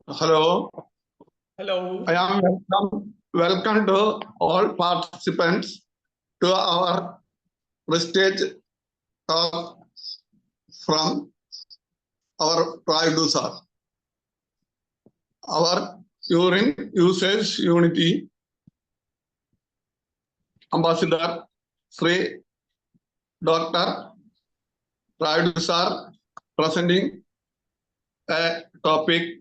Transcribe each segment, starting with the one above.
Hello, Hello. I am welcome to all participants to our prestige talk from our producer. Our urine usage unity ambassador Sri Dr. Producer presenting a topic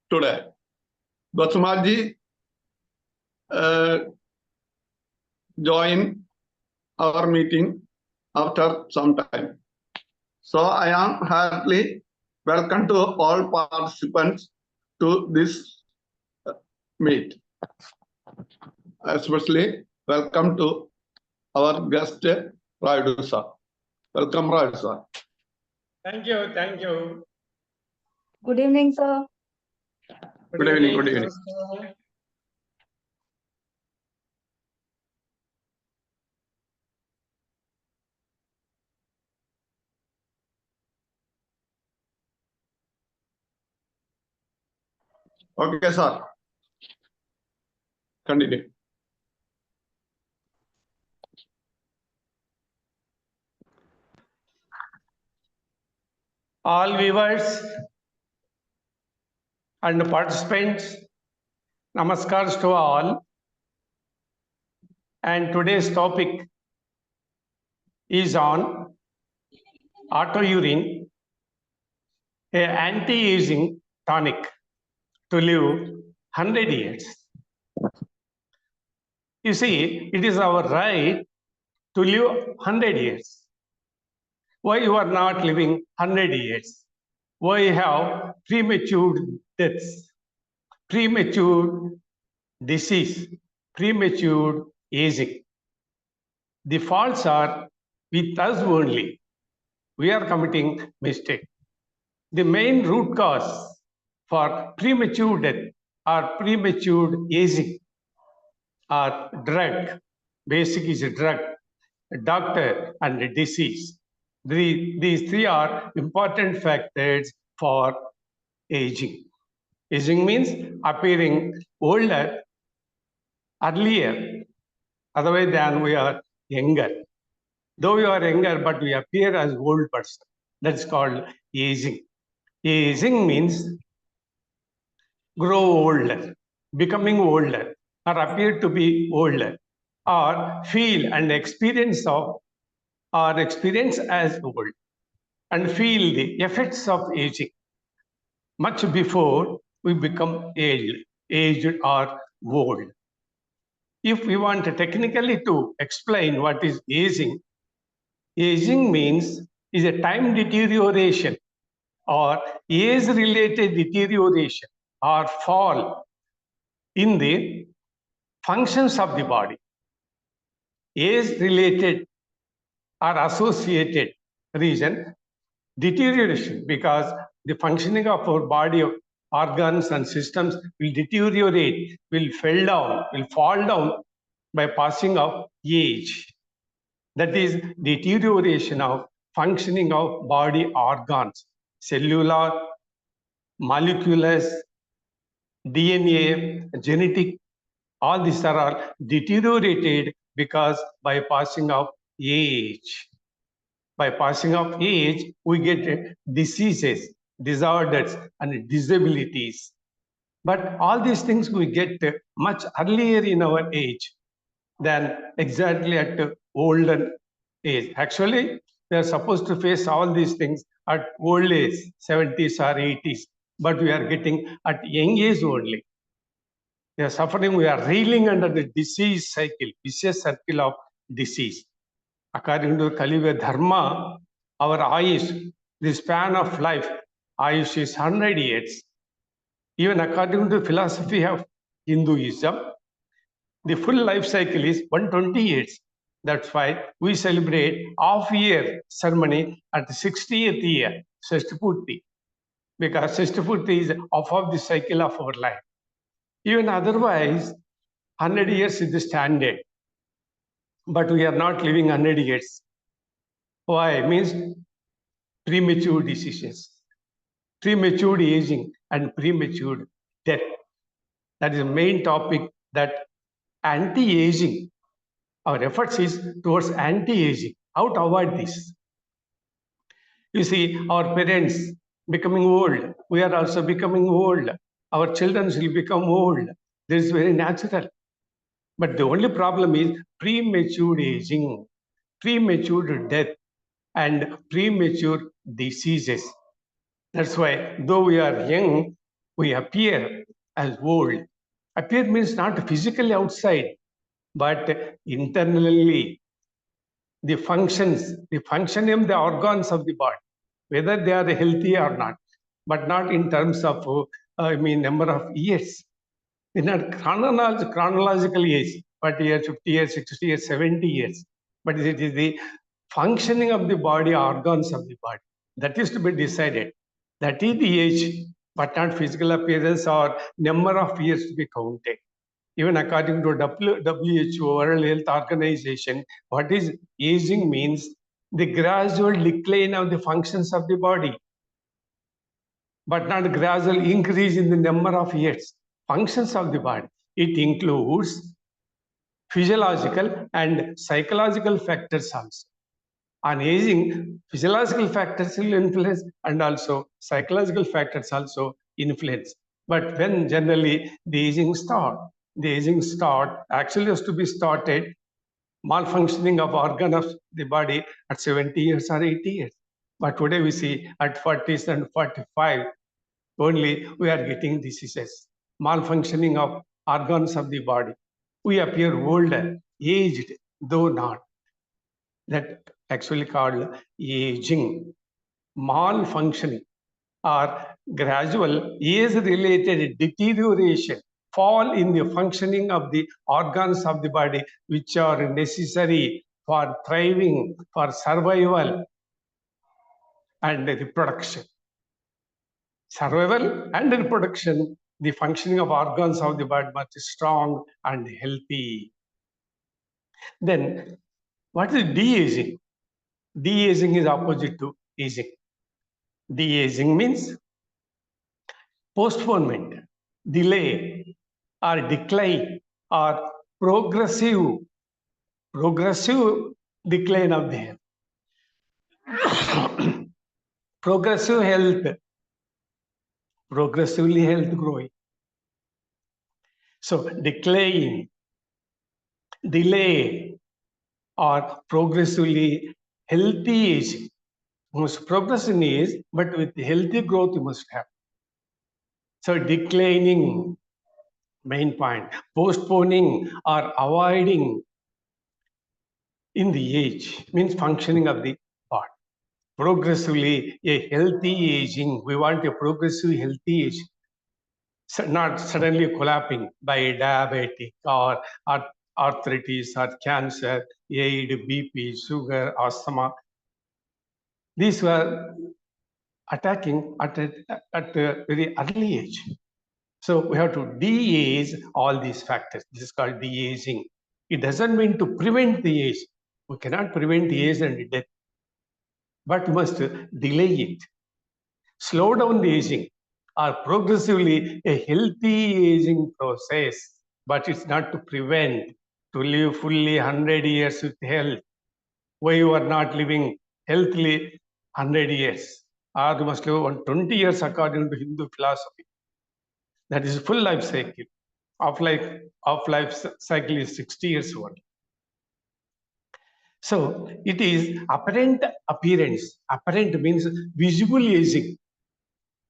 today. Basmaji join our meeting after some time. So I am heartily welcome to all participants to this meet. Especially welcome to our guest Raidu sir. Welcome Raidu sir. Thank you. Thank you. Good evening, sir. Good evening. Good evening. Okay, sir. Continue. All viewers and participants, namaskars to all. And today's topic is on autourine, an anti-aging tonic to live 100 years. You see, it is our right to live 100 years. Why you are not living 100 years? Why you have premature deaths, premature disease, premature aging? The faults are with us only. We are committing mistake. The main root cause for premature death or premature aging are drug. Basic is a drug, doctor, and disease. These three are important factors for aging. Aging means appearing older earlier, otherwise than we are younger. Though we are younger, but we appear as old person. That's called aging. Aging means grow older, becoming older, or appear to be older, or feel and experience of or experience as old, and feel the effects of aging much before we become aged or old. If we want technically to explain what is aging, aging means is a time deterioration or age-related deterioration or fall in the functions of the body. Age-related or associated reason deterioration because the functioning of our body organs and systems will deteriorate, will fall down by passing of age. That is deterioration of functioning of body organs, cellular, molecular, DNA, genetic, all these are all deteriorated because by passing of age. By passing of age, we get diseases, disorders, and disabilities. But all these things we get much earlier in our age than exactly at older age. Actually, we are supposed to face all these things at old age, 70s or 80s, but we are getting at young age only. We are suffering, we are reeling under the disease cycle, vicious circle of disease. According to Kali Yuga Dharma, our Ayush, the span of life, Ayush is 100 years. Even according to philosophy of Hinduism, the full life cycle is 120 years. That's why we celebrate half-year ceremony at the 60th year, Sashtapurti, because Sashtapurti is half of the cycle of our life. Even otherwise, 100 years is the standard. But we are not living 100 years. Why? Means premature diseases, premature aging, and premature death. That is the main topic, that anti-aging. Our efforts is towards anti-aging. How to avoid this? You see, our parents becoming old. We are also becoming old. Our children will become old. This is very natural. But the only problem is premature aging, premature death, and premature diseases. That's why, though we are young, we appear as old. Appear means not physically outside, but internally. The function of the organs of the body, whether they are healthy or not, but not in terms of, number of years. In a chronological age, 40 years, 50 years, 60 years, 70 years. But it is the functioning of the body, organs of the body, that is to be decided. That is the age, but not physical appearance or number of years to be counted. Even according to WHO, World Health Organization, what is aging means the gradual decline of the functions of the body, but not gradual increase in the number of years. Functions of the body. It includes physiological and psychological factors also. On aging, physiological factors will influence and also psychological factors also influence. But when generally the aging actually has to be started, malfunctioning of organ of the body at 70 years or 80 years. But today we see at 40s and 45, only we are getting diseases, malfunctioning of organs of the body. We appear older, aged, though not. That actually called aging. Malfunctioning or gradual age-related deterioration, fall in the functioning of the organs of the body, which are necessary for thriving, for survival and reproduction. Survival and reproduction, the functioning of organs of the body must be strong and healthy. Then, what is de-aging? De-aging is opposite to aging. De-aging means postponement, delay, or decline, or progressive decline of the health. Progressively health growing. So decline, delay, or progressively healthy aging. Most progression is, but with healthy growth you must have. So declining, main point, postponing or avoiding in the age means functioning of the body. Progressively a healthy aging, we want a progressive healthy age, so not suddenly collapsing by diabetic or arthritis or cancer, AIDS, BP, sugar, asthma. These were attacking at a very early age. So we have to de-age all these factors. This is called de-aging. It doesn't mean to prevent the age. We cannot prevent the age and death, but we must delay it. Slow down the aging or progressively a healthy aging process, but it's not to prevent, to live fully 100 years with health. Why you are not living healthily 100 years? Or you must live 120 years according to Hindu philosophy. That is full life cycle. Of life cycle is 60 years old. So it is apparent appearance. Apparent means visible aging.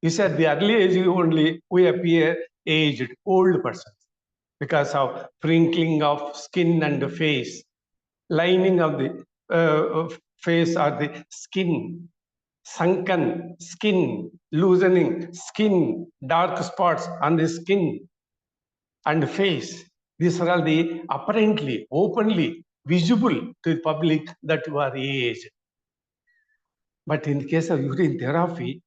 You said the early aging only we appear aged, old persons because of wrinkling of skin and face, lining of the face or the skin, sunken skin, loosening skin, dark spots on the skin and face. These are all the apparently, openly visible to the public that you are aged. But in the case of urine therapy,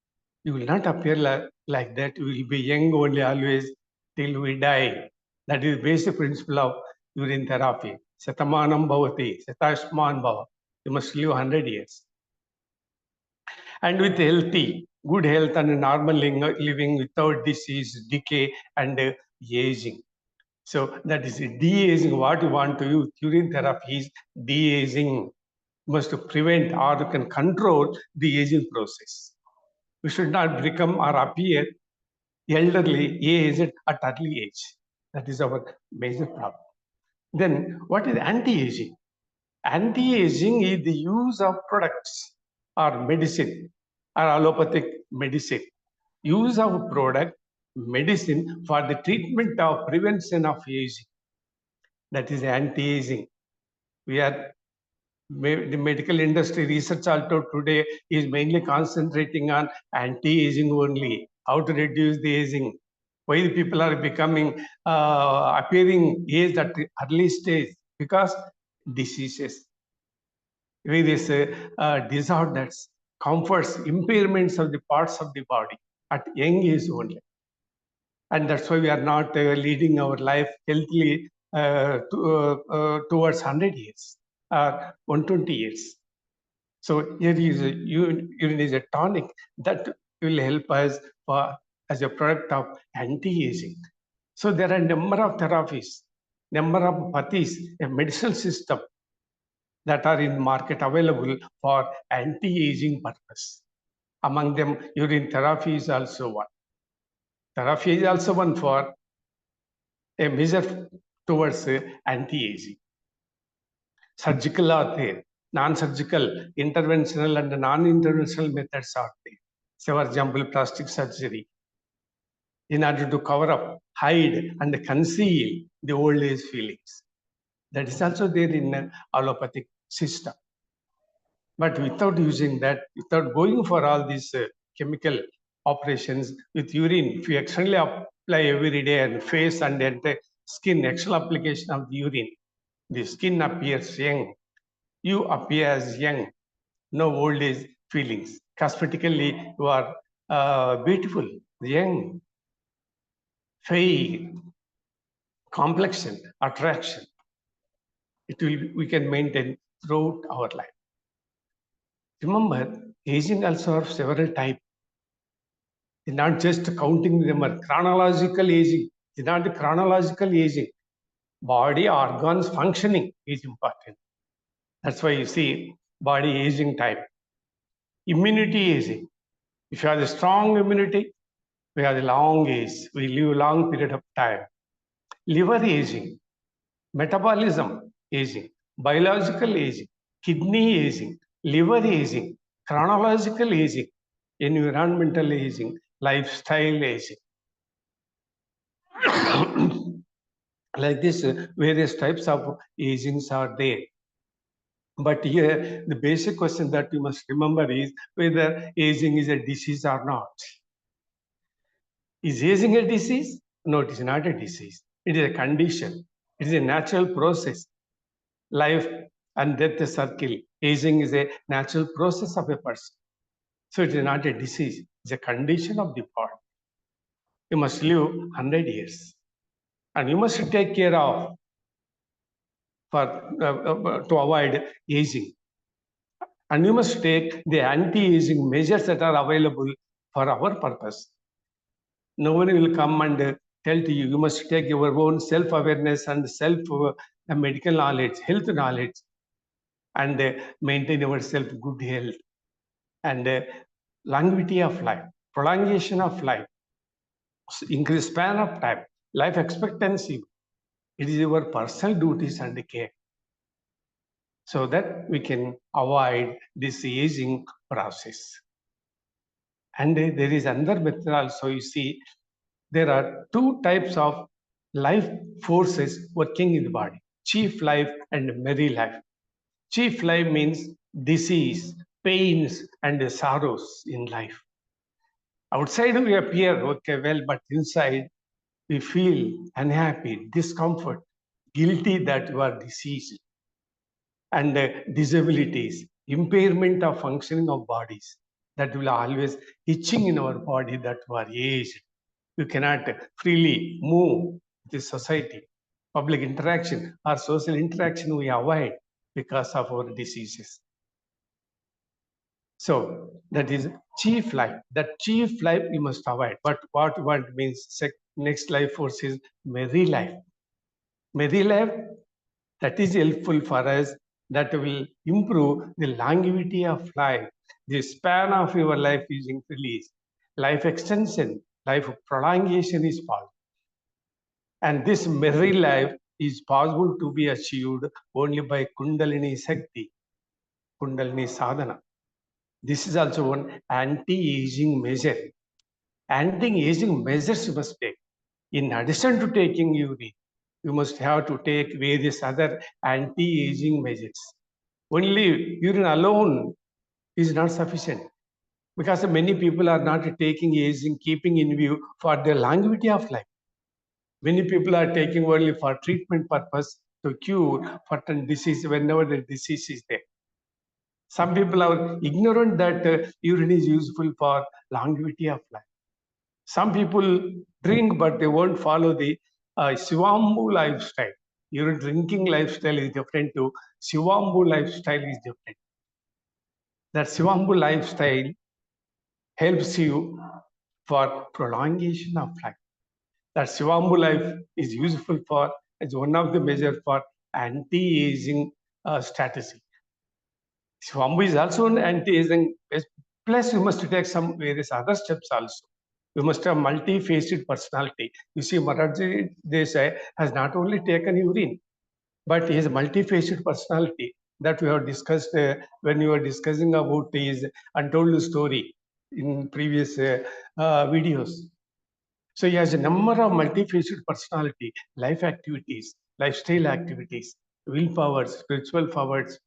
you will not appear like that. You will be young only always till we die. That is the basic principle of urine therapy. Satamanam bhavati, satashman bhava. You must live 100 years. And with healthy, good health and normal living without disease, decay, and aging. So that is de-aging. What you want to use urine therapy is de-aging. Must prevent or you can control the aging process. We should not become or appear elderly aged at early age. That is our major problem. Then what is anti-aging? Anti-aging is the use of products or medicine or allopathic medicine. Use of product, medicine for the treatment of prevention of aging. That is anti-aging. The medical industry research also today is mainly concentrating on anti-aging only, how to reduce the aging. Why the people are becoming, appearing aged at the early stage? Because diseases, various disorders, comforts, impairments of the parts of the body at young age only. And that's why we are not leading our life healthily towards 100 years or 120 years. So here is urine is a tonic that will help us as a product of anti-aging. So there are a number of therapies, number of pathis, a medicinal system that are in market available for anti-aging purpose. Among them, urine therapy is also one. Therapy is also one for a measure towards anti-aging. Surgical are there, non-surgical, interventional and non-interventional methods are there. So, for example, plastic surgery in order to cover up, hide and conceal the old age feelings. That is also there in allopathic system. But without using that, without going for all these chemical operations with urine, if you externally apply every day and face and the skin, external application of the urine, the skin appears young, you appear as young, no old age feelings. Cosmetically, you are beautiful, young, fair, complexion, attraction. We can maintain throughout our life. Remember, aging also have several types. It's not just counting them, chronological aging. It's not chronological aging. Body organs functioning is important. That's why you see body aging type. Immunity aging. If you have a strong immunity, we have a long age. We live a long period of time. Liver aging, metabolism aging, biological aging, kidney aging, liver aging, chronological aging, environmental aging, lifestyle aging. Like this, various types of agings are there. But here, the basic question that you must remember is whether aging is a disease or not. Is aging a disease? No, it is not a disease. It is a condition. It is a natural process. Life and death is circle. Aging is a natural process of a person. So it is not a disease. It's a condition of the body. You must live 100 years. And you must take care of to avoid aging. And you must take the anti-aging measures that are available for our purpose. No one will come and tell to you, you must take your own self-awareness and self-medical knowledge, health knowledge, and maintain yourself good health and longevity of life, prolongation of life, increase span of time, life expectancy. It is your personal duties and care, so that we can avoid this aging process. And there is another method also. You see, there are two types of life forces working in the body: chief life and merry life. Chief life means disease, pains, and sorrows in life. Outside we appear okay, well, but inside we feel unhappy, discomfort, guilty that you are diseased, and disabilities, impairment of functioning of bodies, that will always itching in our body that we are aged. You cannot freely move this society. Public interaction or social interaction we avoid because of our diseases. So that is chief life. That chief life you must avoid. But what means next life force is merry life. Merry life, that is helpful for us, that will improve the longevity of life. The span of your life is increased. Life extension, life prolongation is possible. And this merry life is possible to be achieved only by Kundalini Shakti, Kundalini Sadhana. This is also one anti-aging measure. Anti-aging measures you must take. In addition to taking urine, you must have to take various other anti-aging measures. Only urine alone is not sufficient, because many people are not taking aging, keeping in view for their longevity of life. Many people are taking only for treatment purpose to cure certain disease whenever the disease is there. Some people are ignorant that urine is useful for longevity of life. Some people drink, but they won't follow the Shivambu lifestyle. Urine drinking lifestyle is different to Shivambu lifestyle is different. That Shivambu lifestyle helps you for prolongation of life. That Shivambu life is useful for as one of the measures for anti-aging strategy. Shivambu is also an anti-aging, plus you must take some various other steps also. You must have multi-faceted personality. You see, Morarji Desai has not only taken urine, but he has a multi-faceted personality that we have discussed when we were discussing about his untold story in previous videos. So he has a number of multi-faceted personality, life activities, lifestyle activities, willpower, spiritual powers.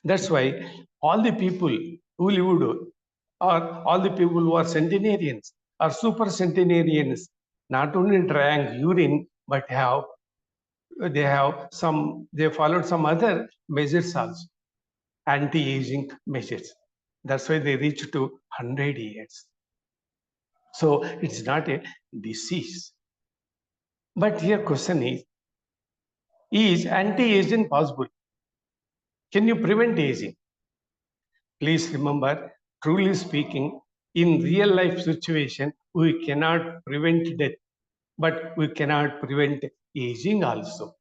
That's why all the people who lived, or all the people who are centenarians or super centenarians, not only drank urine, but they followed some other measures also, anti-aging measures. That's why they reach to 100 years. So it's not a disease. But here question is anti-aging possible? Can you prevent aging? Please remember, truly speaking, in real life situation, we cannot prevent death, but we cannot prevent aging also.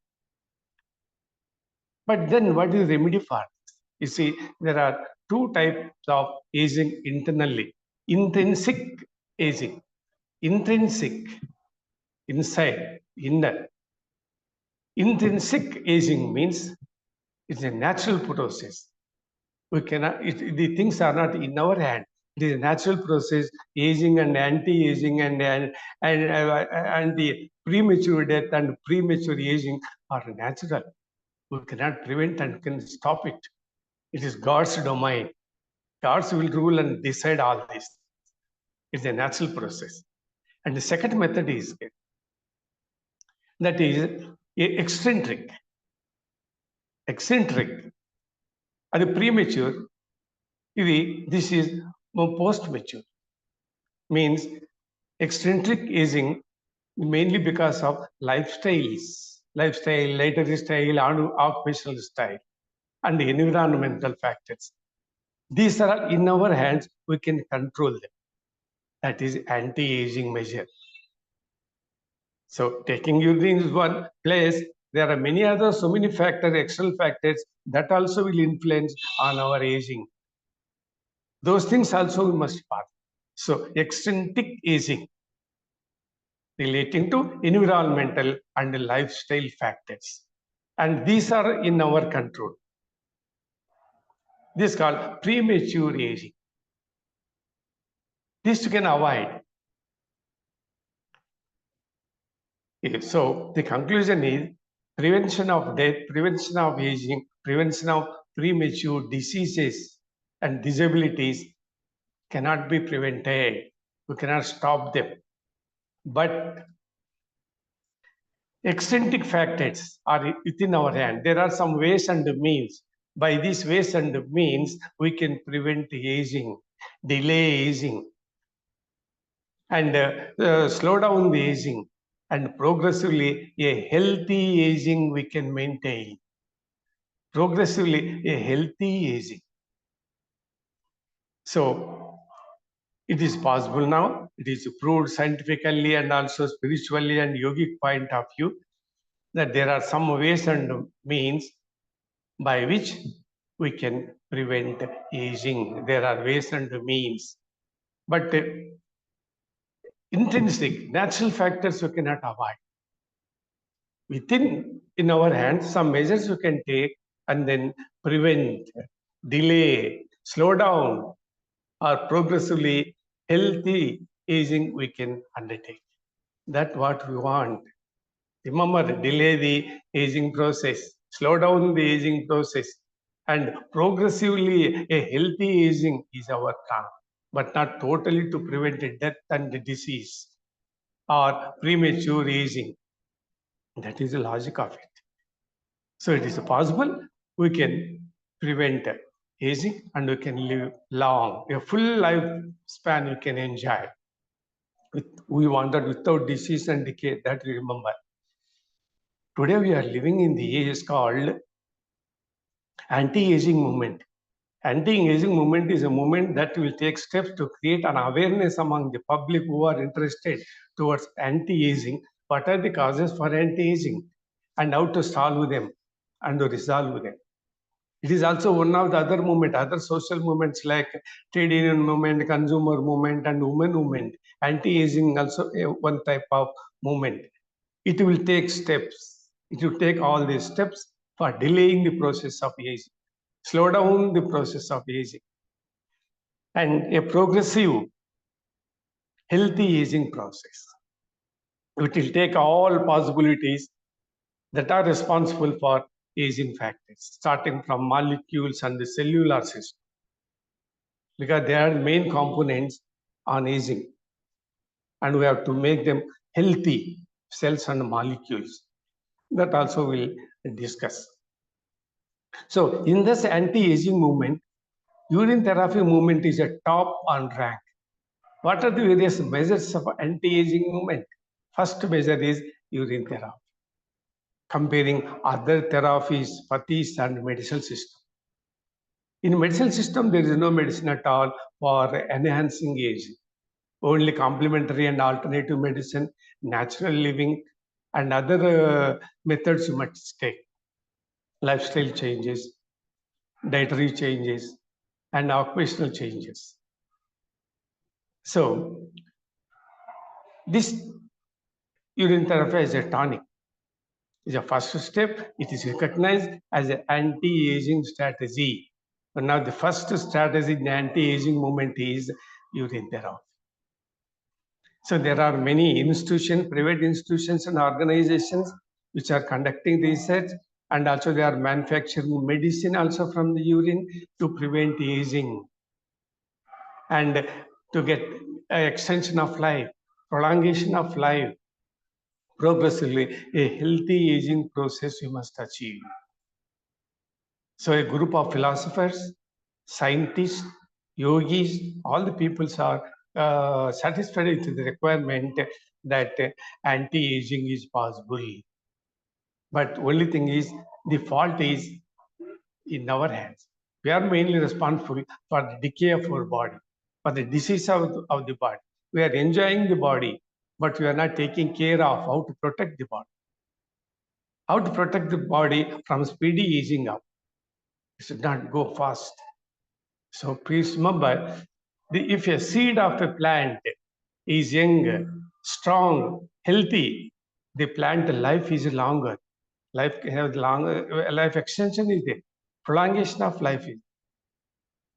But then what is the remedy for this? You see, there are two types of aging internally. Intrinsic aging. Intrinsic, inside, inner. Intrinsic aging means it's a natural process. We cannot, the things are not in our hand. It is a natural process. Aging and anti-aging and the premature death and premature aging are natural. We cannot prevent and can stop it. It is God's domain. Gods will rule and decide all this. It's a natural process. And the second method is that is eccentric. Eccentric. And the premature, this is post-mature. Means eccentric aging mainly because of lifestyles, later style, occupational style, and the environmental factors. These are in our hands, we can control them. That is anti-aging measure. So taking urine is one place. There are many other, so many factors, external factors that also will influence on our aging. Those things also we must pass. So eccentric aging relating to environmental and lifestyle factors. And these are in our control. This is called premature aging. This you can avoid. So the conclusion is prevention of death, prevention of aging, prevention of premature diseases and disabilities cannot be prevented. We cannot stop them. But eccentric factors are within our hand. There are some ways and means. By these ways and means, we can prevent aging, delay aging, and slow down the aging. And progressively, a healthy aging we can maintain. Progressively, a healthy aging. So it is possible now. It is proved scientifically and also spiritually and yogic point of view that there are some ways and means by which we can prevent aging. There are ways and means, but intrinsic natural factors we cannot avoid. Within in our hands, some measures we can take and then prevent, delay, slow down, or progressively healthy aging we can undertake. That's what we want. Remember, delay the aging process, slow down the aging process, and progressively a healthy aging is our plan, but not totally to prevent death and disease or premature aging. That is the logic of it. So it is possible we can prevent aging and we can live long, a full lifespan we can enjoy. We want that without disease and decay, that we remember. Today we are living in the age called anti-aging movement. Anti-aging movement is a movement that will take steps to create an awareness among the public who are interested towards anti-aging. What are the causes for anti-aging and how to solve them and to resolve them. It is also one of the other movement, other social movements like trade union movement, consumer movement, and women movement. Anti-aging also one type of movement. It will take steps. It will take all these steps for delaying the process of aging, slow down the process of aging, and a progressive, healthy aging process. It will take all possibilities that are responsible for aging factors, starting from molecules and the cellular system, because they are the main components on aging, and we have to make them healthy cells and molecules. That also we'll discuss. So in this anti-aging movement, urine therapy movement is a top on rank. What are the various measures of anti-aging movement? First measure is urine therapy, comparing other therapies, pathies, and medicinal system. In medicinal system, there is no medicine at all for enhancing aging. Only complementary and alternative medicine, natural living, and other methods you must take. Lifestyle changes, dietary changes, and occupational changes. So, this urine therapy is a tonic. Is a first step. It is recognized as an anti-aging strategy. But now the first strategy in the anti-aging movement is urine therapy. So there are many institutions, private institutions and organizations which are conducting research, and also they are manufacturing medicine also from the urine to prevent aging and to get an extension of life, prolongation of life. Progressively, a healthy aging process we must achieve. So a group of philosophers, scientists, yogis, all the peoples are satisfied with the requirement that anti-aging is possible. But only thing is, the fault is in our hands. We are mainly responsible for the decay of our body, for the disease of the body. We are enjoying the body, but we are not taking care of how to protect the body. How to protect the body from speedy aging up. It should not go fast. So please remember, if a seed of a plant is young, strong, healthy, the plant life is longer. Life has longer, life extension is there. Prolongation of life is.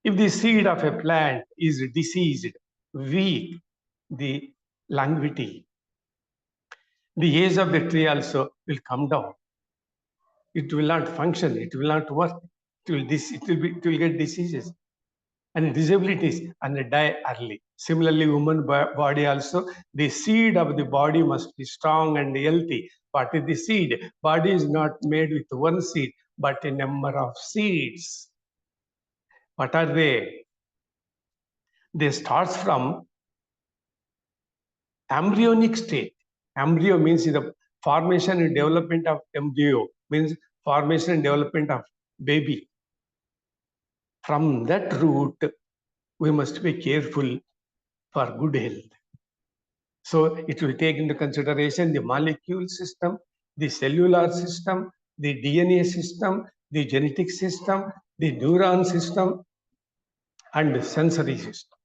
If the seed of a plant is diseased, weak, the longevity, the age of the tree also will come down. It will not function. It will not work. It will get diseases and disabilities and die early. Similarly, human body also, the seed of the body must be strong and healthy. What is the seed? Body is not made with one seed, but a number of seeds. What are they? They start from embryonic state. Embryo means the formation and development of embryo, means formation and development of baby. From that root, we must be careful for good health. So it will take into consideration the molecule system, the cellular system, the DNA system, the genetic system, the neuron system, and the sensory system.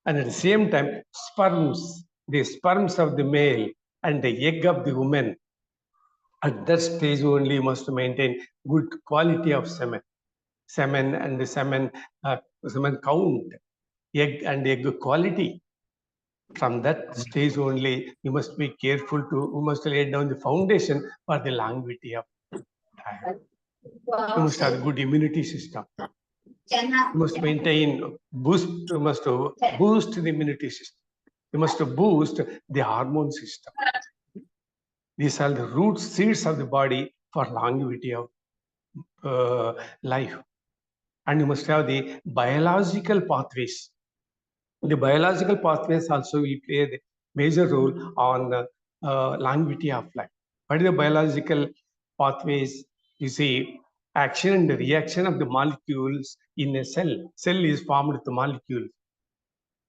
And at the same time, the sperms of the male and the egg of the woman, at that stage only you must maintain good quality of semen. Semen and the semen count, egg and egg quality. From that stage only, you must be careful you must lay down the foundation for the longevity of time. You must have a good immunity system. You must boost the immunity system. You must boost the hormone system. These are the roots, seeds of the body for longevity of life. And you must have the biological pathways. The biological pathways also will play the major role on the longevity of life. What are the biological pathways? You see, action and reaction of the molecules in a cell. Cell is formed with the molecules.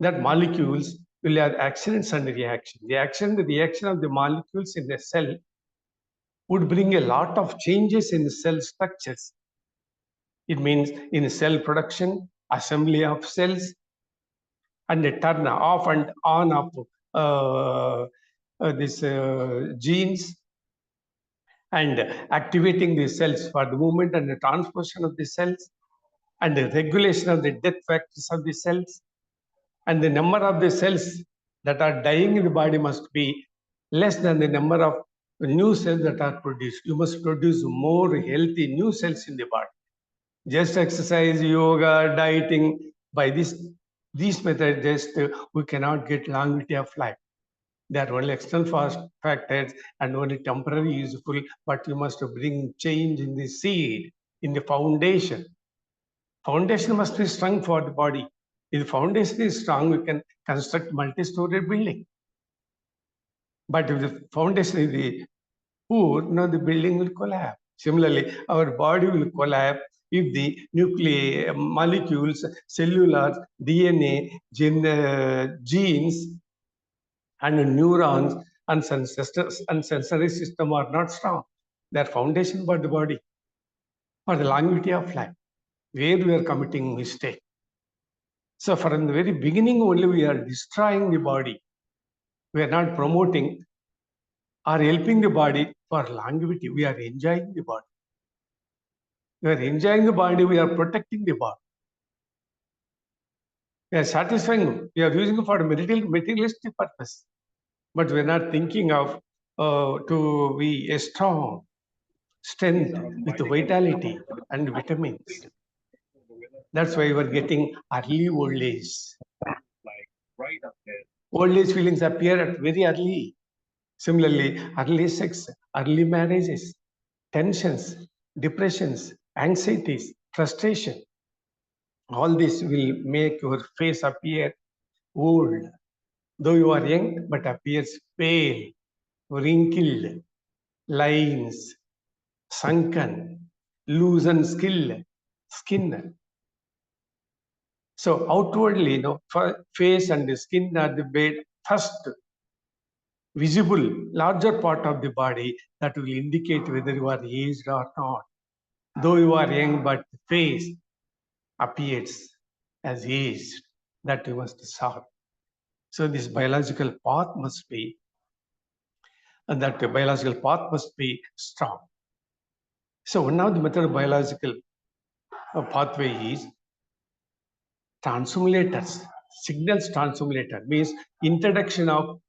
That molecules will have actions and reaction. The action and the reaction of the molecules in a cell would bring a lot of changes in the cell structures. It means in cell production, assembly of cells, and the turn off and on of genes, and activating the cells for the movement and the transposition of the cells, and the regulation of the death factors of the cells, and the number of the cells that are dying in the body must be less than the number of new cells that are produced. You must produce more healthy new cells in the body. Just exercise, yoga, dieting, by these methods, just we cannot get longevity of life. They are only external factors and only temporary useful, but you must bring change in the seed, in the foundation. Foundation must be strong for the body. If the foundation is strong, we can construct multi-story building. But if the foundation is poor, now the building will collapse. Similarly, our body will collapse if the nuclei, molecules, cellular, DNA, genes, and neurons and sensory system are not strong. They are foundation for the body, for the longevity of life, where we are committing mistake. So from the very beginning only, we are destroying the body. We are not promoting or helping the body for longevity. We are enjoying the body. We are enjoying the body. We are protecting the body. We are satisfying. We are using it for a materialistic purpose. But we are not thinking of to be a strong strength with vitality and vitamins. That's why we are getting early old age. Old age feelings appear at very early. Similarly, early sex, early marriages, tensions, depressions, anxieties, frustration. All this will make your face appear old. Though you are young, but appears pale, wrinkled, lines, sunken, loosened skin. So outwardly, face and the skin are the first visible, larger part of the body that will indicate whether you are aged or not. Though you are young, but the face appears as aged, that you must solve. So this biological path must be, and that the biological path must be strong. So one of the method of biological pathway is transformators. Signals transformator means introduction of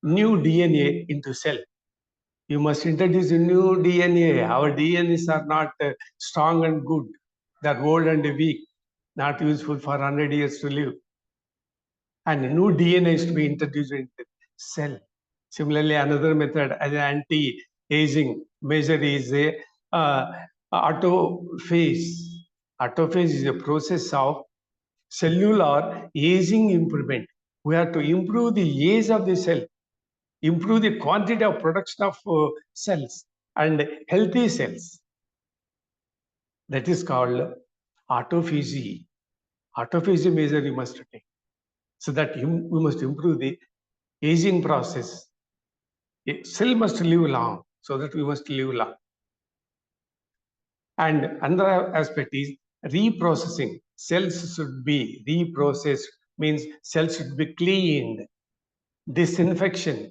new DNA into cell. You must introduce a new DNA. Our DNAs are not strong and good. They are old and weak, not useful for 100 years to live. And new DNA is to be introduced into the cell. Similarly, another method as an anti-aging measure is autophase. Autophase is a process of cellular aging improvement. We have to improve the age of the cell, improve the quantity of production of cells and healthy cells. That is called autophagy. Autophagy measure you must take, so that you must improve the aging process. Cell must live long, so that we must live long. And another aspect is reprocessing. Cells should be reprocessed, means cells should be cleaned, disinfection,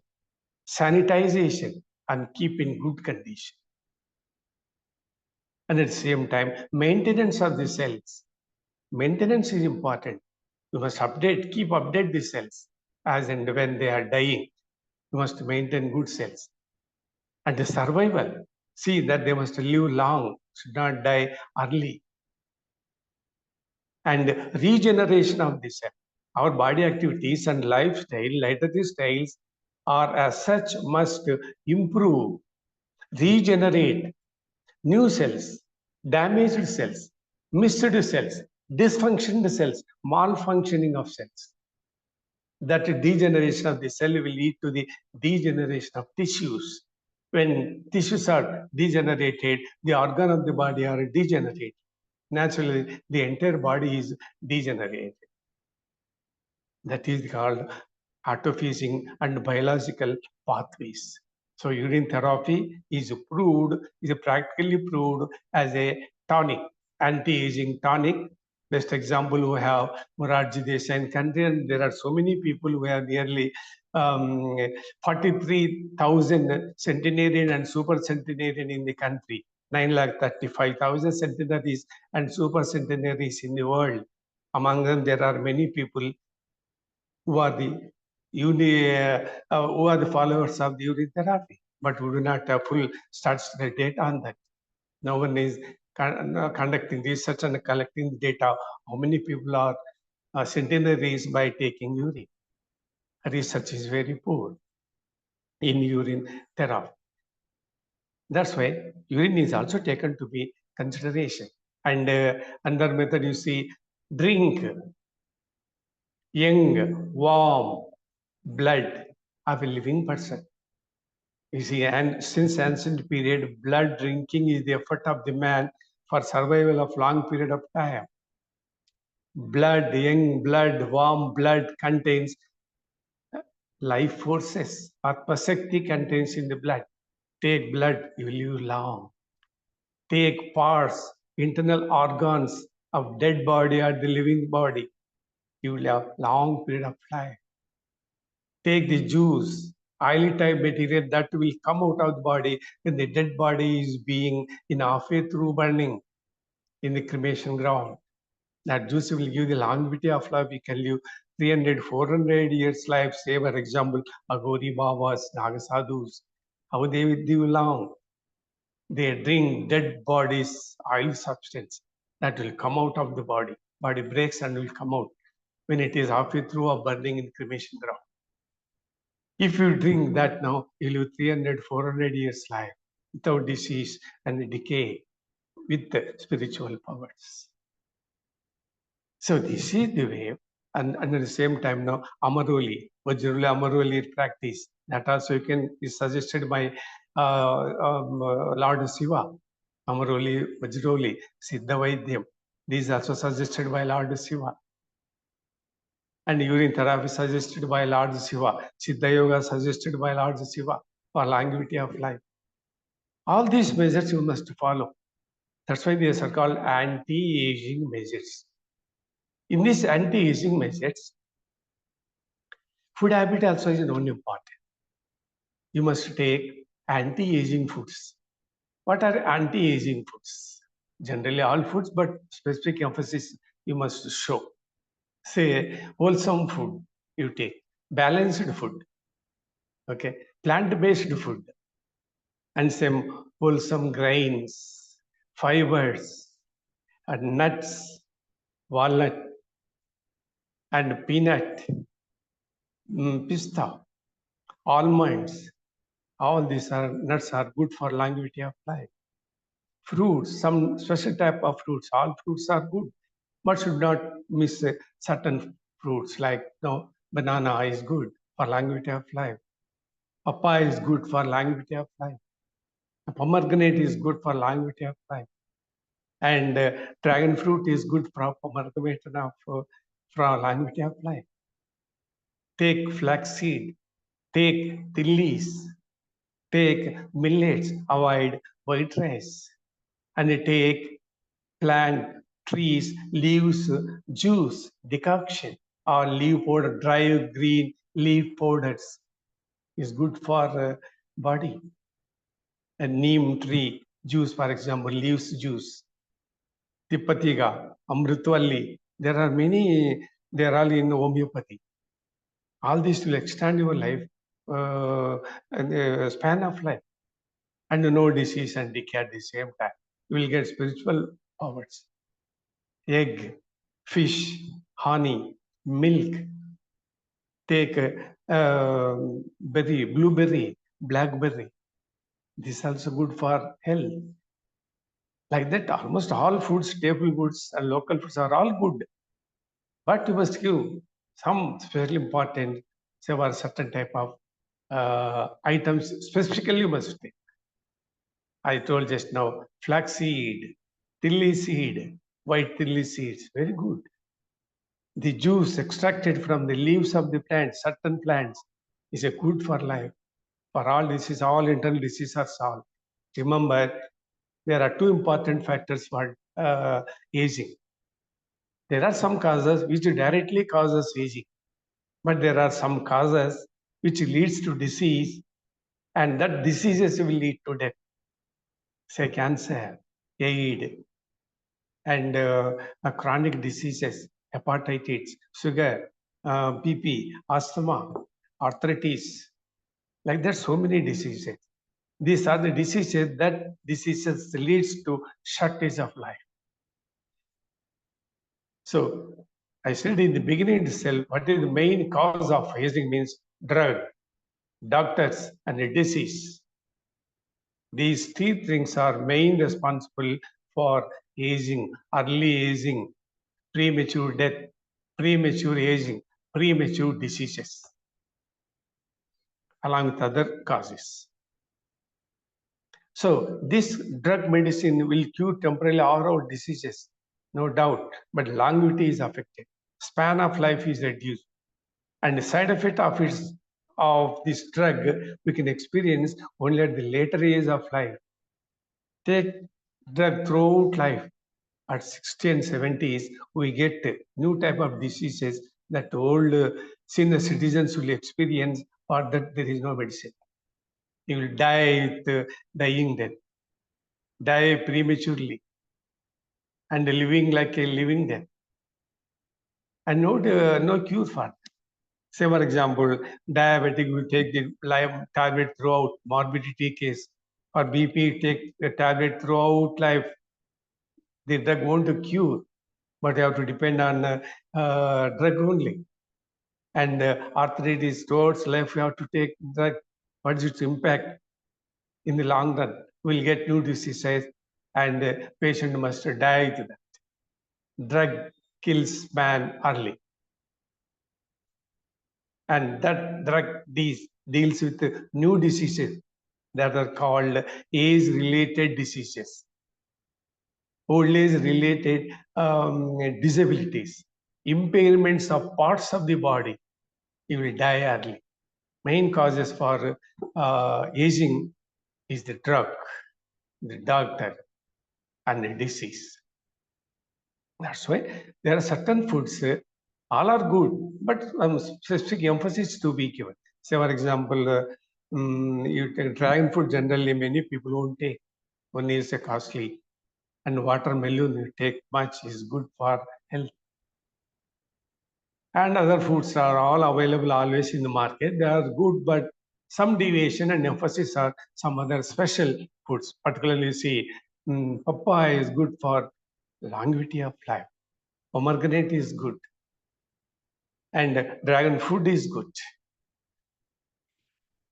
sanitization, and keep in good condition. And at the same time, maintenance of the cells. Maintenance is important. You must keep update the cells as and when they are dying. You must maintain good cells. And the survival, see that they must live long, should not die early. And regeneration of the cell. Our body activities and lifestyle, styles are as such must improve, regenerate new cells, damaged cells, missed cells, dysfunctioned cells, malfunctioning of cells. That degeneration of the cell will lead to the degeneration of tissues. When tissues are degenerated, the organ of the body are degenerated. Naturally, the entire body is degenerated. That is called autophasing and biological pathways. So urine therapy is practically proved as a tonic, anti-aging tonic. Best example, we have Morarji Desai in country, and there are so many people who have nearly 43,000 centenarian and super centenarian in the country, 935,000 centenaries and super centenaries in the world. Among them, there are many people who are the followers of the urine therapy, but we do not have full statistical data on that. No one is conducting research and collecting the data. How many people are centenaries by taking urine? Research is very poor in urine therapy. That's why urine is also taken to be consideration. And another method, you see, drink young, warm blood of a living person. You see, and since ancient period, blood drinking is the effort of the man for survival of long period of time. Blood, young blood, warm blood contains life forces. Atma Shakti contains in the blood. Take blood, you live long. Take parts, internal organs of dead body or the living body, you will have long period of life. Take the juice, oily type material that will come out of the body when the dead body is being in halfway through burning in the cremation ground. That juice will give the longevity of life. You can live 300, 400 years life. Say, for example, Aghori Babas, Nagasadhus, how they will live long. They drink dead bodies, oil substance that will come out of the body. Body breaks and will come out when it is halfway through or burning in cremation ground. If you drink that now, you live 300, 400 years life without disease and decay with the spiritual powers. So this is the way. And at the same time now, Amaroli, Vajruli Amaroli practice, that also is suggested by Lord Shiva. Amaroli, Vajroli, Siddha Vaidyam. These also suggested by Lord Shiva. And urine therapy suggested by Lord Shiva. Siddha Yoga suggested by Lord Shiva for longevity of life. All these measures you must follow. That's why these are called anti-aging measures. In these anti-aging measures, food habit also is non important. You must take anti-aging foods. What are anti-aging foods? Generally all foods, but specific emphasis you must show. Say wholesome food you take, balanced food, okay, plant-based food, and some wholesome grains, fibers, and nuts, walnut, and peanut, pista, almonds. All these nuts are good for longevity of life. Fruits, some special type of fruits. All fruits are good, but should not miss certain fruits like banana is good for longevity of life. Papaya is good for longevity of life. Pomegranate is good for longevity of life. And dragon fruit is good for amalgamation of for longevity of life. Take flaxseed, take lilies, take millets, avoid white rice, and take plant, trees, leaves, juice, decoction, or leaf powder, dry green leaf powders is good for body. And neem tree juice, for example, leaves juice, Tipatiga, Amritvalli. There are many, they are all in homeopathy. All this will extend your life, and the span of life, and no disease and decay at the same time. You will get spiritual powers. Egg, fish, honey, milk. Take berry, blueberry, blackberry. This is also good for health. Like that, almost all foods, staple foods, and local foods are all good. But you must give some fairly important, say, for certain type of items specifically you must take. I told just now, flaxseed, tilly seed, white tilly seeds, very good. The juice extracted from the leaves of the plant, certain plants, is a good for life. For all diseases, all internal diseases are solved. Remember, there are two important factors for aging. There are some causes which directly causes aging, but there are some causes which leads to disease, and that diseases will lead to death. Say cancer, AIDS, and chronic diseases, hepatitis, sugar, BP, asthma, arthritis, like that, so many diseases. These are the diseases that diseases leads to shortage of life. So I said in the beginning itself, what is the main cause of aging means drug, doctors, and a disease. These three things are main responsible for aging, early aging, premature death, premature aging, premature diseases, along with other causes. So this drug medicine will cure temporarily all our diseases, no doubt, but longevity is affected. Span of life is reduced. And the side effect of this drug we can experience only at the later age of life. Take drug throughout life. At 60 and 70s, we get new type of diseases that old senior citizens will experience, or that there is no medicine. You will die with dying death, die prematurely, and living like a living death, and no cure for it. Say, for example, diabetic will take the tablet throughout, morbidity case, or BP take the tablet throughout life. The drug won't cure, but you have to depend on drug only. And arthritis towards life, you have to take drug. What is its impact in the long run? We'll get new diseases, and patient must die to that. Drug kills man early. And that drug deals with new diseases that are called age-related diseases, old age-related disabilities, impairments of parts of the body. You will die early. Main causes for aging is the drug, the doctor, and the disease. That's why there are certain foods, all are good, but specific emphasis to be given. Say, for example, you take dragon fruit, generally many people won't take. One is costly, and watermelon you take much is good for health. And other foods are all available always in the market. They are good, but some deviation and emphasis are some other special foods. Particularly, see, papaya is good for longevity of life. Pomegranate is good, and dragon fruit is good.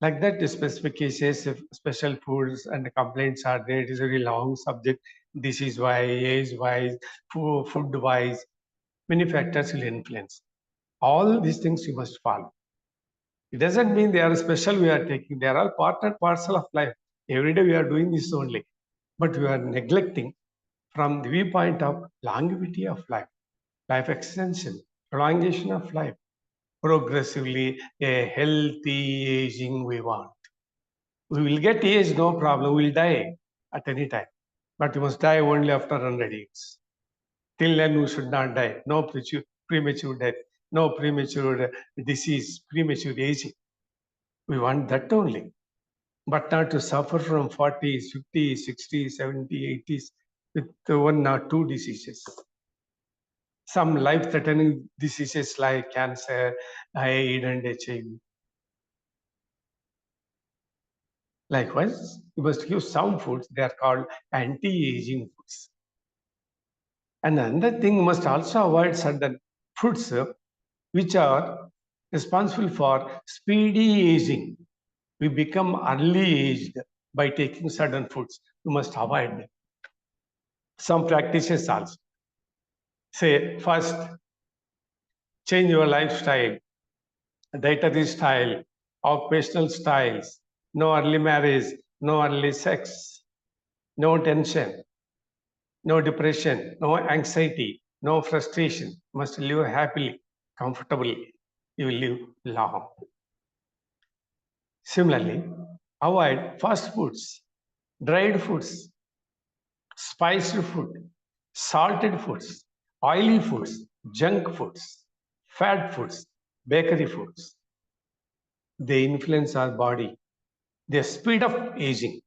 Like that, the specific cases, if special foods and complaints are there, it is a very long subject. Disease wise, age wise, food wise, many factors will influence. All these things you must follow. It doesn't mean they are special we are taking. They are all part and parcel of life. Every day we are doing this only, but we are neglecting from the viewpoint of longevity of life, life extension, prolongation of life, progressively a healthy aging we want. We will get age, no problem. We will die at any time, but we must die only after 100 years. Till then, we should not die. No premature death, no premature disease, premature aging. We want that only, but not to suffer from 40s, 50s, 60s, 70s, 80s with one or two diseases. Some life-threatening diseases like cancer, AIDS, and HIV. Likewise, you must give some foods, they are called anti-aging foods. And another thing, you must also avoid certain foods which are responsible for speedy aging. We become early aged by taking certain foods. You must avoid them. Some practices also. Say, first, change your lifestyle, dietary style, occupational styles, no early marriage, no early sex, no tension, no depression, no anxiety, no frustration. You must live happily, comfortably. You will live long. Similarly, avoid fast foods, dried foods, spiced food, salted foods, oily foods, junk foods, fat foods, bakery foods. They influence our body. They speed up aging.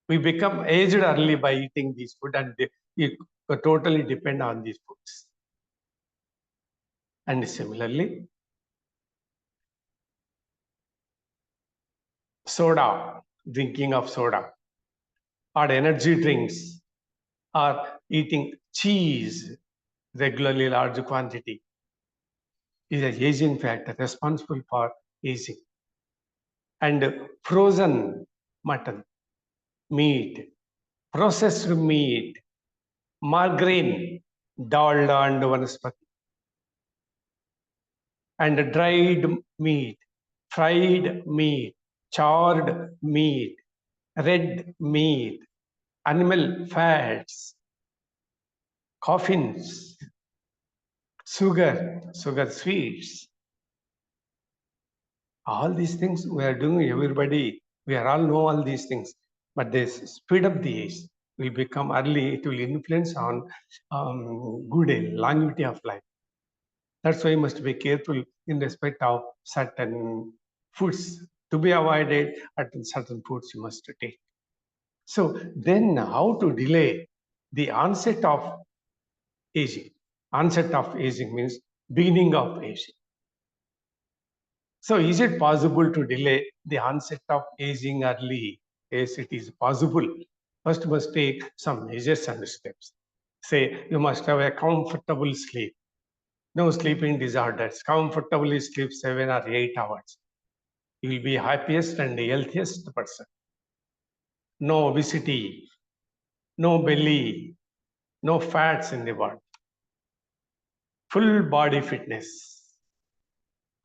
We become aged early by eating these food, and we totally depend on these foods. And similarly, soda, drinking of soda, or energy drinks, or eating cheese regularly large quantity is an aging factor responsible for aging. And frozen mutton, meat, processed meat, margarine, dalda and vanaspati, and dried meat, fried meat, charred meat, red meat, animal fats, coffins, sugar sweets. All these things we are doing, everybody, we are all know all these things, but they speed up the age. We become early, it will influence on good age, longevity of life. That's why you must be careful in respect of certain foods to be avoided, and certain foods you must take. So then how to delay the onset of aging? Onset of aging means beginning of aging. So is it possible to delay the onset of aging early? Yes, it is possible. First, you must take some measures and steps. Say, you must have a comfortable sleep. No sleeping disorders. Comfortably sleep 7 or 8 hours. You will be happiest and healthiest person. No obesity, no belly, no fats in the body. Full body fitness.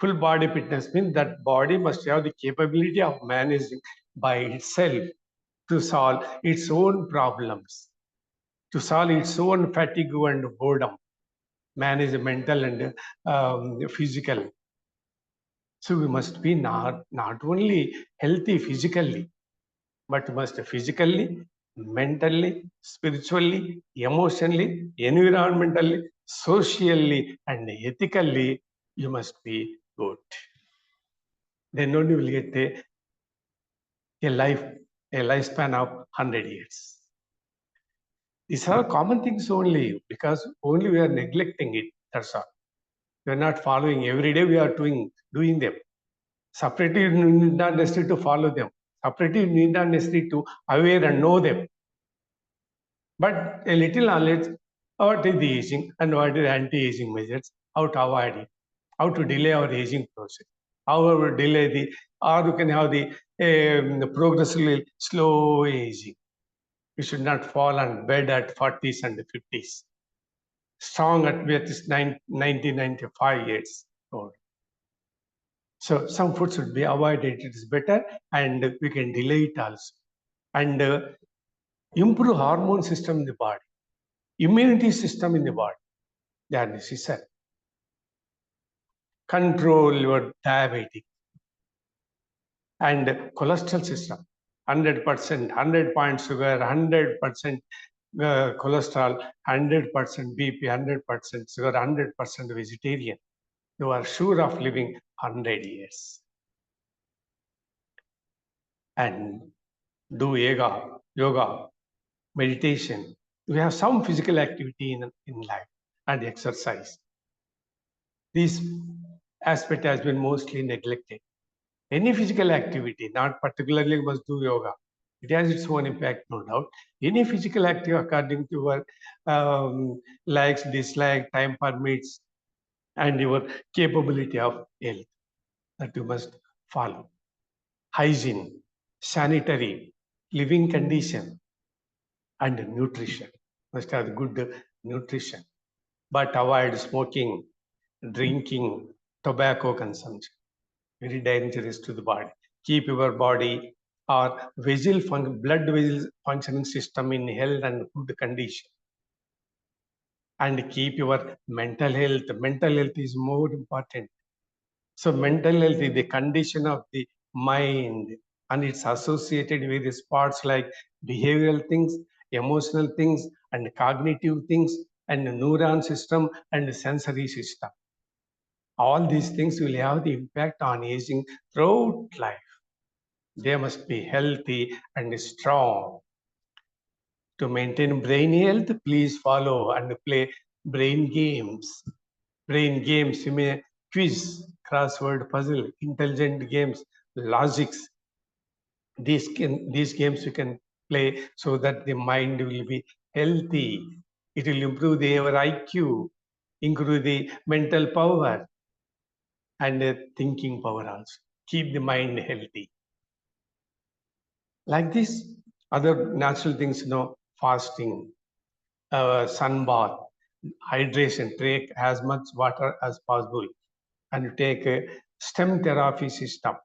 Full body fitness means that body must have the capability of managing by itself to solve its own problems, to solve its own fatigue and boredom, manage mental and physical. So we must be not only healthy physically, but must physically, mentally, spiritually, emotionally, environmentally, socially, and ethically, you must be good. Then only will get a lifespan of 100 years. These are common things only, because only we are neglecting it. That's all. We are not following. Every day we are doing them. Separately, you need not necessary to follow them. Separately, you need not necessary to aware and know them. But a little knowledge, what is the aging and what is anti-aging measures, how to avoid it, how to delay our aging process, how to delay or you can have the progressively slow aging. You should not fall on bed at 40s and 50s. Strong at least 95 years old. So some food should be avoided. It is better, and we can delay it also. And improve hormone system in the body. immunity system in the body. They are necessary. Control your diabetic and cholesterol system. 100%, 100 point sugar, 100% cholesterol, 100% BP, 100% sugar, 100% vegetarian. You are sure of living 100 years. And do yoga, meditation. We have some physical activity in life and exercise. This aspect has been mostly neglected. Any physical activity, not particularly must do yoga. It has its own impact, no doubt. Any physical activity according to your likes, dislike, time permits, and your capability of health that you must follow. Hygiene, sanitary, living condition, and nutrition. Must have good nutrition. But avoid smoking, drinking, tobacco consumption. Very dangerous to the body. Keep your body or blood vessel functioning system in health and good condition. And keep your mental health. Mental health is more important. So mental health is the condition of the mind, and it's associated with the parts like behavioral things, emotional things, and cognitive things, and the neuron system and sensory system. All these things will have the impact on aging throughout life. They must be healthy and strong. To maintain brain health, please follow and play brain games. Brain games, you may quiz, crossword puzzle, intelligent games, logics. These games you can play so that the mind will be healthy. It will improve your IQ, improve the mental power and thinking power also. Keep the mind healthy. Like this, other natural things, fasting, sun bath, hydration, take as much water as possible, and take a stem therapy system.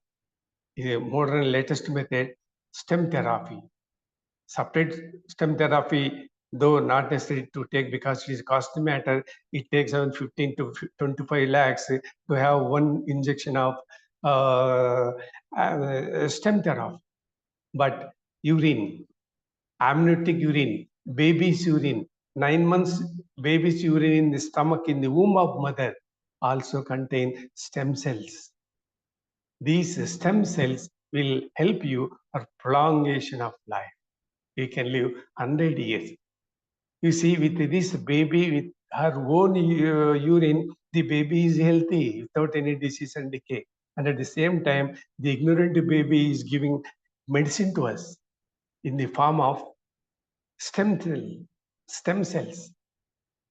Is a modern latest method, stem therapy. Separate stem therapy, though not necessary to take because it is costly matter, it takes around 15 to 25 lakhs to have one injection of stem therapy. But urine, amniotic urine, baby's urine, 9 months baby's urine in the stomach, in the womb of mother, also contain stem cells. These stem cells will help you for prolongation of life. You can live 100 years. You see, with this baby, with her own urine, the baby is healthy without any disease and decay. And at the same time, the ignorant baby is giving medicine to us in the form of stem cells.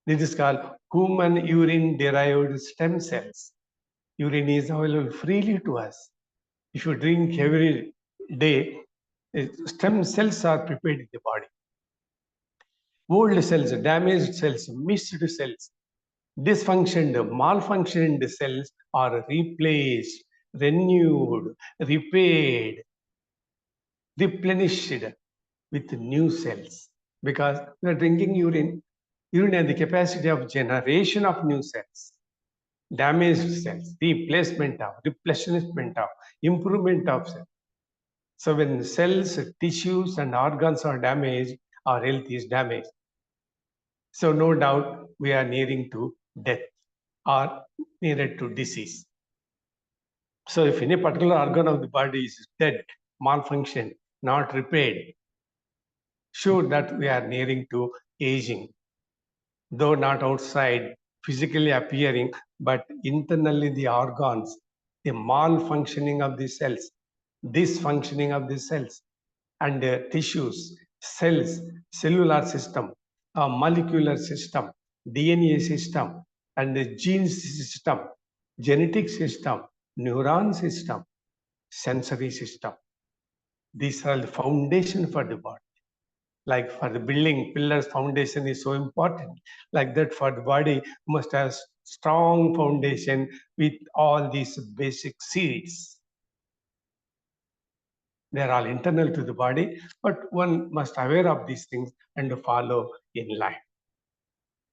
This is called human urine derived stem cells. Urine is available freely to us. If you drink every day, stem cells are prepared in the body. Old cells, damaged cells, missed cells, dysfunctioned, malfunctioned cells are replaced, renewed, repaired, replenished with new cells. Because we are drinking urine. Urine has the capacity of generation of new cells, damaged cells, replacement of, replenishment of, improvement of cells. So when cells, tissues, and organs are damaged, our health is damaged. So no doubt we are nearing to death or nearer to disease. So if any particular organ of the body is dead, malfunction, not repaired, sure that we are nearing to aging. Though not outside, physically appearing, but internally the organs, the malfunctioning of the cells, dysfunctioning of the cells, and tissues, cells, cellular system, molecular system, DNA system, and the gene system, genetic system, neuron system, sensory system. These are the foundation for the body. Like for the building, pillars, foundation is so important. Like that for the body, must have strong foundation with all these basic seeds. They're all internal to the body, but one must aware of these things and follow in life.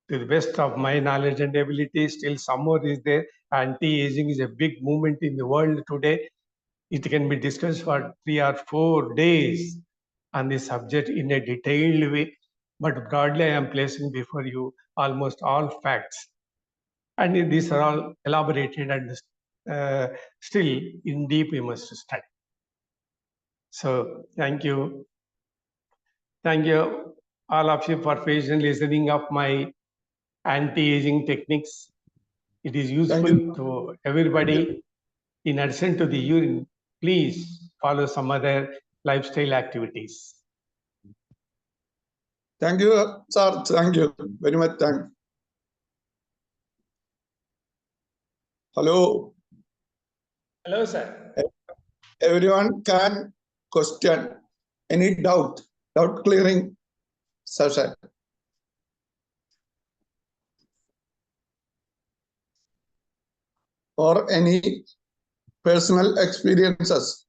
To the best of my knowledge and ability, still some more is there. Anti-aging is a big movement in the world today. It can be discussed for 3 or 4 days on the subject in a detailed way. But broadly, I am placing before you almost all facts. And these are all elaborated and still in deep we must study. So thank you. Thank you all of you for patiently listening of my anti-aging techniques. It is useful you. to everybody. In addition to the urine, please follow some other lifestyle activities. Thank you, sir. Thank you very much. Thanks. Hello. Hello, sir. Everyone can question any doubt clearing session. Or any personal experiences.